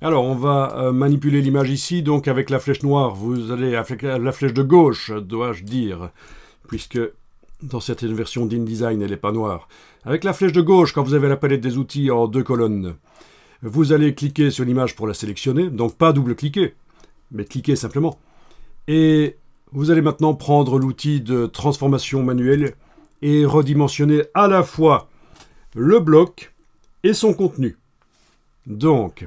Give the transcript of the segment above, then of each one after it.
Alors, on va manipuler l'image ici, donc avec la flèche noire, vous allez avec la flèche de gauche, dois-je dire, puisque dans certaines versions d'InDesign, elle n'est pas noire. Avec la flèche de gauche, quand vous avez la palette des outils en 2 colonnes, vous allez cliquer sur l'image pour la sélectionner, donc pas double-cliquer, mais cliquer simplement. Et vous allez maintenant prendre l'outil de transformation manuelle et redimensionner à la fois le bloc et son contenu. Donc,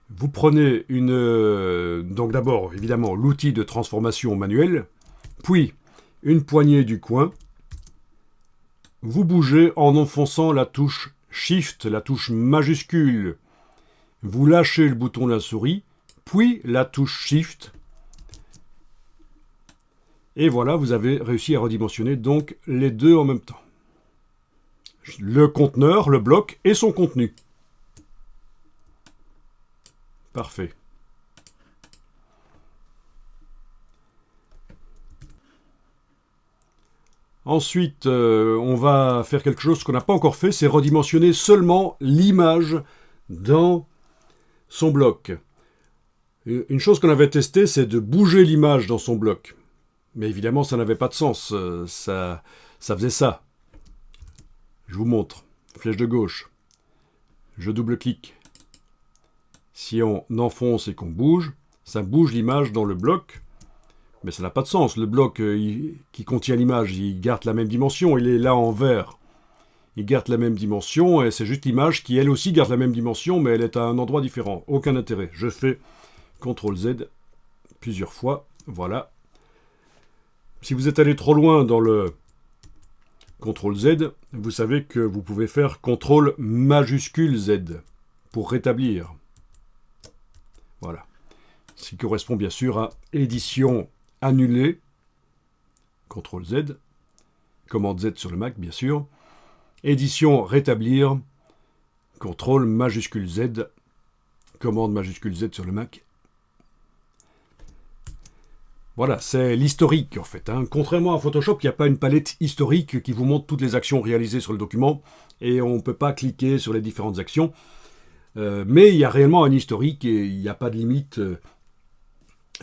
vous prenez donc d'abord, évidemment, l'outil de transformation manuelle, puis une poignée du coin. Vous bougez en enfonçant la touche Shift, la touche majuscule. Vous lâchez le bouton de la souris, puis la touche Shift. Et voilà, vous avez réussi à redimensionner donc les deux en même temps. Le conteneur, le bloc et son contenu. Parfait. Ensuite, on va faire quelque chose qu'on n'a pas encore fait, c'est redimensionner seulement l'image dans son bloc. Une chose qu'on avait testée, c'est de bouger l'image dans son bloc. Mais évidemment, ça n'avait pas de sens. Ça faisait ça. Je vous montre. Flèche de gauche. Je double-clique. Si on enfonce et qu'on bouge, ça bouge l'image dans le bloc. Mais ça n'a pas de sens. Le bloc qui contient l'image, il garde la même dimension. Il est là en vert. Il garde la même dimension et c'est juste l'image qui, elle aussi, garde la même dimension, mais elle est à un endroit différent. Aucun intérêt. Je fais CTRL-Z plusieurs fois. Voilà. Si vous êtes allé trop loin dans le CTRL-Z, vous savez que vous pouvez faire CTRL majuscule Z pour rétablir. Voilà. Ce qui correspond bien sûr à édition annulée, CTRL-Z, commande Z sur le Mac bien sûr, édition rétablir, CTRL majuscule Z, commande majuscule Z sur le Mac. Voilà, c'est l'historique en fait. Contrairement à Photoshop, il n'y a pas une palette historique qui vous montre toutes les actions réalisées sur le document et on ne peut pas cliquer sur les différentes actions. Mais il y a réellement un historique et il n'y a pas de limite.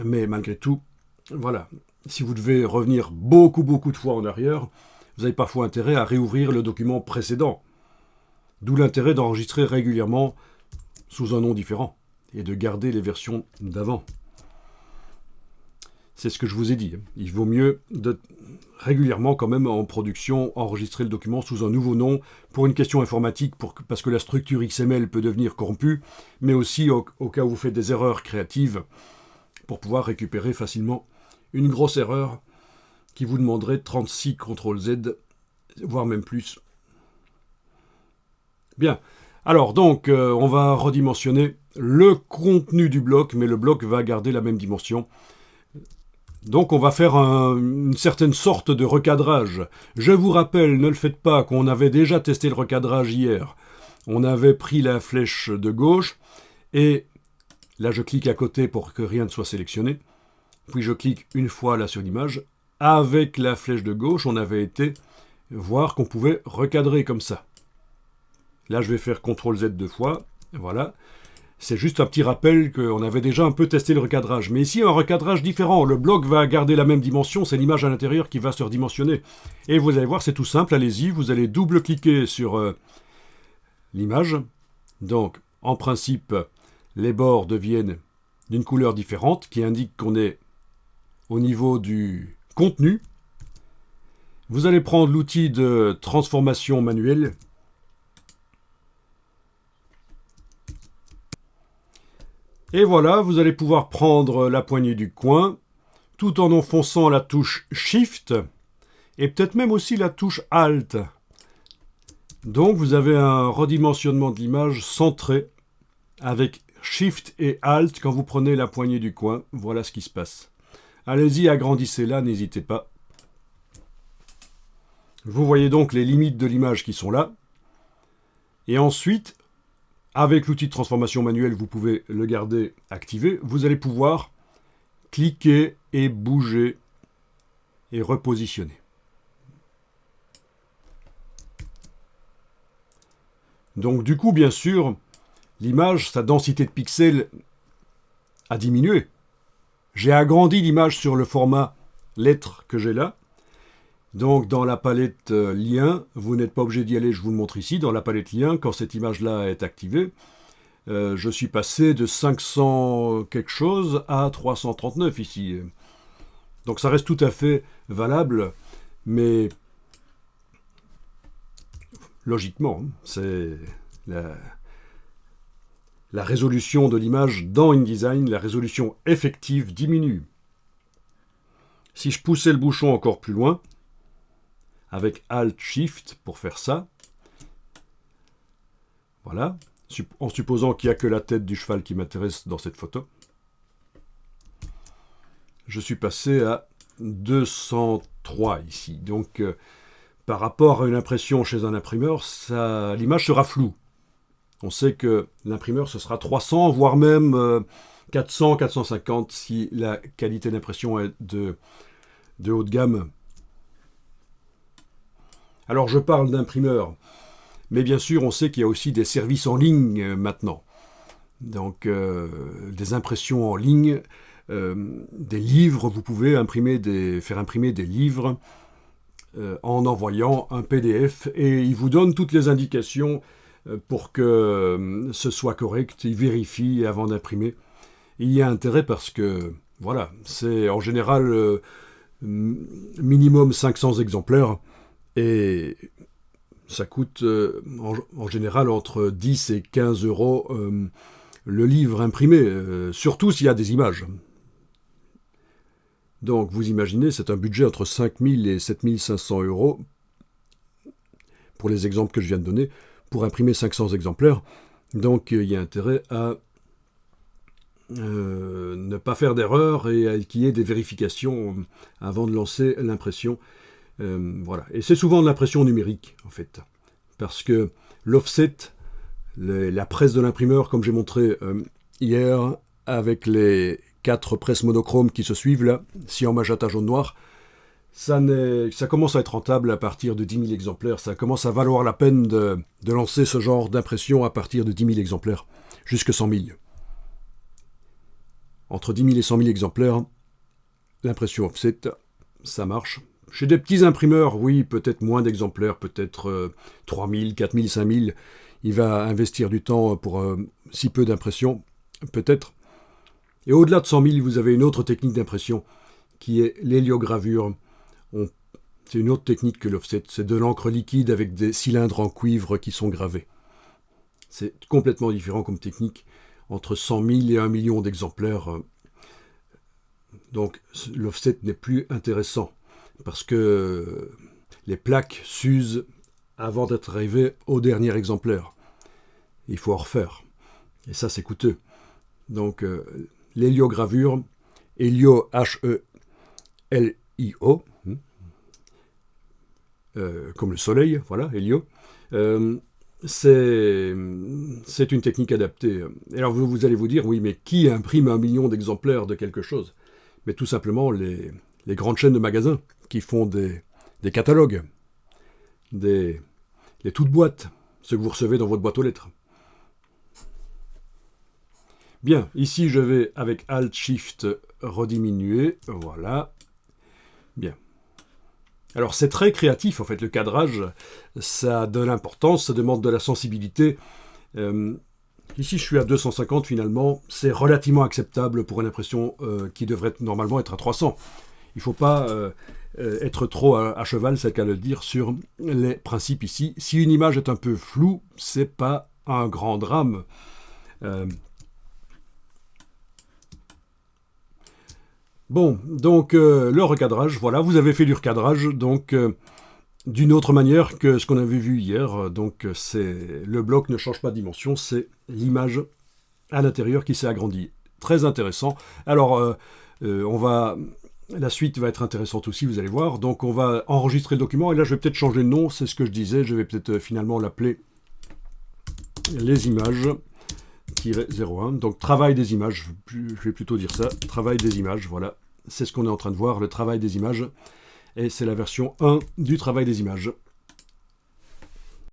Mais malgré tout, voilà. Si vous devez revenir beaucoup de fois en arrière, vous avez parfois intérêt à réouvrir le document précédent. D'où l'intérêt d'enregistrer régulièrement sous un nom différent et de garder les versions d'avant. C'est ce que je vous ai dit. Il vaut mieux régulièrement, quand même, en production, enregistrer le document sous un nouveau nom pour une question informatique, parce que la structure XML peut devenir corrompue, mais aussi au cas où vous faites des erreurs créatives, pour pouvoir récupérer facilement une grosse erreur qui vous demanderait 36 CTRL-Z, voire même plus. Bien. Alors, donc, on va redimensionner le contenu du bloc, mais le bloc va garder la même dimension. Donc on va faire une certaine sorte de recadrage. Je vous rappelle, ne le faites pas, qu'on avait déjà testé le recadrage hier. On avait pris la flèche de gauche, et là je clique à côté pour que rien ne soit sélectionné. Puis je clique une fois là sur l'image. Avec la flèche de gauche, on avait été voir qu'on pouvait recadrer comme ça. Là je vais faire CTRL-Z 2 fois, voilà. C'est juste un petit rappel qu'on avait déjà un peu testé le recadrage. Mais ici, un recadrage différent. Le bloc va garder la même dimension, c'est l'image à l'intérieur qui va se redimensionner. Et vous allez voir, c'est tout simple, allez-y, vous allez double-cliquer sur l'image. Donc, en principe, les bords deviennent d'une couleur différente, qui indique qu'on est au niveau du contenu. Vous allez prendre l'outil de transformation manuelle. Et voilà, vous allez pouvoir prendre la poignée du coin, tout en enfonçant la touche Shift, et peut-être même aussi la touche Alt. Donc vous avez un redimensionnement de l'image centré, avec Shift et Alt quand vous prenez la poignée du coin. Voilà ce qui se passe. Allez-y, agrandissez-la, n'hésitez pas. Vous voyez donc les limites de l'image qui sont là. Et ensuite, avec l'outil de transformation manuelle, vous pouvez le garder activé. Vous allez pouvoir cliquer et bouger et repositionner. Donc du coup, bien sûr, l'image, sa densité de pixels a diminué. J'ai agrandi l'image sur le format lettre que j'ai là. Donc dans la palette lien, vous n'êtes pas obligé d'y aller, je vous le montre ici. Dans la palette lien, quand cette image-là est activée, je suis passé de 500 quelque chose à 339 ici. Donc ça reste tout à fait valable, mais logiquement, c'est la résolution de l'image dans InDesign, la résolution effective diminue. Si je poussais le bouchon encore plus loin, avec Alt-Shift pour faire ça, voilà, en supposant qu'il n'y a que la tête du cheval qui m'intéresse dans cette photo, je suis passé à 203 ici. Donc, par rapport à une impression chez un imprimeur, l'image sera floue. On sait que l'imprimeur, ce sera 300, voire même 400, 450 si la qualité d'impression est de haut de gamme. Alors, je parle d'imprimeur, mais bien sûr, on sait qu'il y a aussi des services en ligne maintenant. Donc, des impressions en ligne, des livres, vous pouvez faire imprimer des livres en envoyant un PDF et il vous donne toutes les indications pour que ce soit correct, il vérifie avant d'imprimer. Il y a intérêt parce que, voilà, c'est en général minimum 500 exemplaires et ça coûte en général entre 10 et 15 euros le livre imprimé, surtout s'il y a des images. Donc vous imaginez, c'est un budget entre 5 000 et 7 500 euros pour les exemples que je viens de donner, pour imprimer 500 exemplaires. Donc il y a intérêt à ne pas faire d'erreur et qu'il y ait des vérifications avant de lancer l'impression. Voilà. Et c'est souvent de l'impression numérique, en fait. Parce que l'offset, la presse de l'imprimeur, comme j'ai montré hier, avec les 4 presses monochromes qui se suivent là, cyan, magenta, jaune, noir, ça commence à être rentable à partir de 10 000 exemplaires. Ça commence à valoir la peine de lancer ce genre d'impression à partir de 10 000 exemplaires, jusque 100 000. Entre 10 000 et 100 000 exemplaires, l'impression offset, ça marche. Chez des petits imprimeurs, oui, peut-être moins d'exemplaires, peut-être 3 000, 4 000, 5 000. Il va investir du temps pour si peu d'impression, peut-être. Et au-delà de 100 000, vous avez une autre technique d'impression qui est l'héliogravure. C'est une autre technique que l'offset. C'est de l'encre liquide avec des cylindres en cuivre qui sont gravés. C'est complètement différent comme technique. Entre 100 000 et 1 million d'exemplaires. Donc l'offset n'est plus intéressant parce que les plaques s'usent avant d'être arrivées au dernier exemplaire. Il faut en refaire. Et ça, c'est coûteux. Donc l'héliogravure, hélio, H-E-L-I-O, comme le soleil, voilà, hélio, c'est une technique adaptée. Et alors vous allez vous dire, oui, mais qui imprime 1 million d'exemplaires de quelque chose? Mais tout simplement les grandes chaînes de magasins qui font des catalogues, les toutes boîtes, ce que vous recevez dans votre boîte aux lettres. Bien, ici je vais avec Alt-Shift rediminuer, voilà. Bien. Alors c'est très créatif en fait, le cadrage, ça a de l'importance, ça demande de la sensibilité. Ici je suis à 250 finalement, c'est relativement acceptable pour une impression qui devrait normalement être à 300. Il ne faut pas être trop à cheval, c'est le cas de le dire, sur les principes ici. Si une image est un peu floue, c'est pas un grand drame. Bon, donc le recadrage, voilà, vous avez fait du recadrage, donc d'une autre manière que ce qu'on avait vu hier. Donc le bloc ne change pas de dimension, c'est l'image à l'intérieur qui s'est agrandie. Très intéressant. Alors, la suite va être intéressante aussi, vous allez voir. Donc on va enregistrer le document, et là je vais peut-être changer de nom, c'est ce que je disais, je vais peut-être finalement l'appeler les images. 01, donc travail des images, je vais plutôt dire ça, travail des images, voilà, c'est ce qu'on est en train de voir, le travail des images, et c'est la version 1 du travail des images.